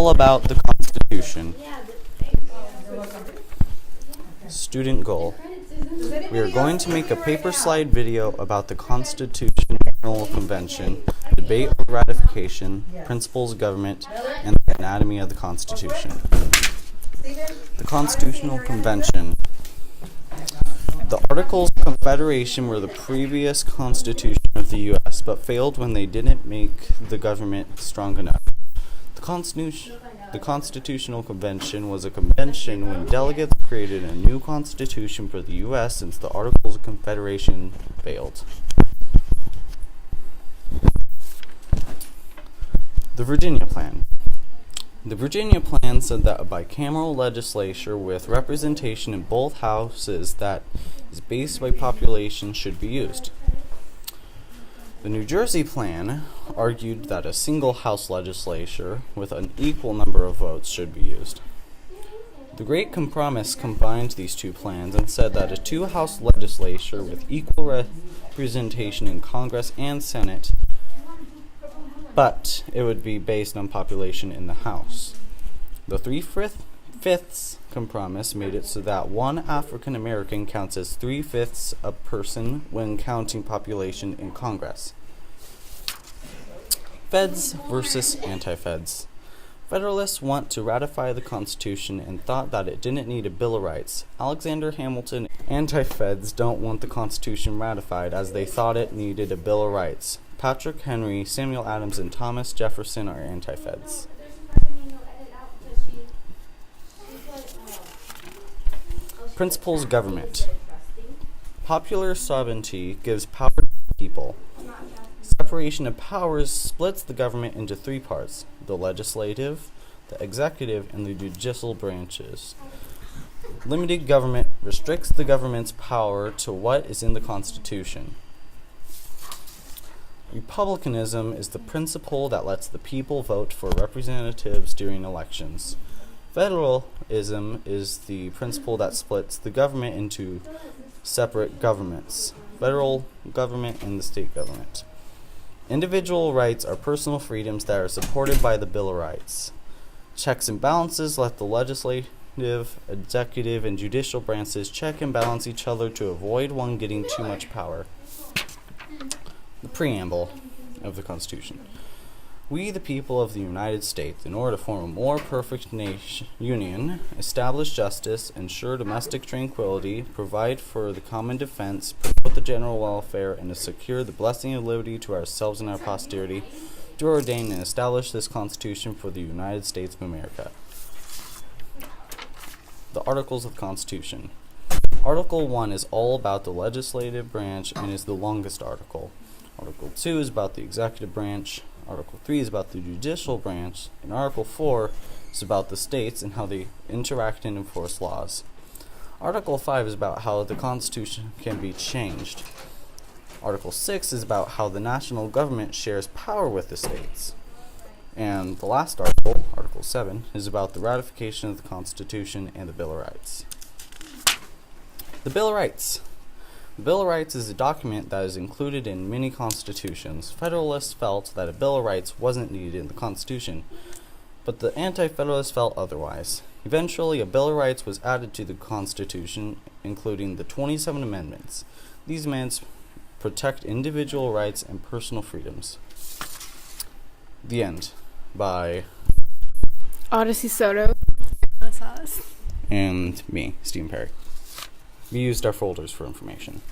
all about the Constitution. Student goal. We are going to make a paper slide video about the Constitutional Convention, debate or ratification, principles of government, and the anatomy of the Constitution. The Constitutional Convention. The Articles of Confederation were the previous Constitution of the U.S., but failed when they didn't make the government strong enough. The Constitutional Convention was a convention when delegates created a new constitution for the U.S. since the Articles of Confederation failed. The Virginia Plan. The Virginia Plan said that a bicameral legislature with representation in both houses that is based by population should be used. The New Jersey Plan argued that a single house legislature with an equal number of votes should be used. The Great Compromise combined these two plans and said that a two-house legislature with equal representation in Congress and Senate, but it would be based on population in the House. The Three-Fifths Compromise made it so that one African American counts as 3/5 a person when counting population in Congress. Feds versus anti-feds. Federalists want to ratify the Constitution and thought that it didn't need a Bill of Rights. Alexander Hamilton. Anti-feds don't want the Constitution ratified as they thought it needed a Bill of Rights. Patrick Henry, Samuel Adams, and Thomas Jefferson are anti-feds. Principles of government. Popular sovereignty gives power to the people. Separation of powers splits the government into three parts: the legislative, the executive, and the judicial branches. Limited government restricts the government's power to what is in the Constitution. Republicanism is the principle that lets the people vote for representatives during elections. Federalism is the principle that splits the government into separate governments, federal government and the state government. Individual rights are personal freedoms that are supported by the Bill of Rights. Checks and balances let the legislative, executive, and judicial branches check and balance each other to avoid one getting too much power. The preamble of the Constitution. We, the people of the United States, in order to form a more perfect union, establish justice, ensure domestic tranquility, provide for the common defense, promote the general welfare, and to secure the blessing of liberty to ourselves and our posterity, do ordain and establish this Constitution for the United States of America. The Articles of the Constitution. Article 1 is all about the legislative branch and is the longest article. Article 2 is about the executive branch. Article 3 is about the judicial branch, and Article 4 is about the states and how they interact and enforce laws. Article 5 is about how the Constitution can be changed. Article 6 is about how the national government shares power with the states. And the last article, Article 7, is about the ratification of the Constitution and the Bill of Rights. The Bill of Rights. The Bill of Rights is a document that is included in many constitutions. Federalists felt that a Bill of Rights wasn't needed in the Constitution, but the Anti-Federalists felt otherwise. Eventually, a Bill of Rights was added to the Constitution, including the 27 amendments. These amendments protect individual rights and personal freedoms. The End, by Odyssey Soto and me, Stephen Perry. We used our folders for information.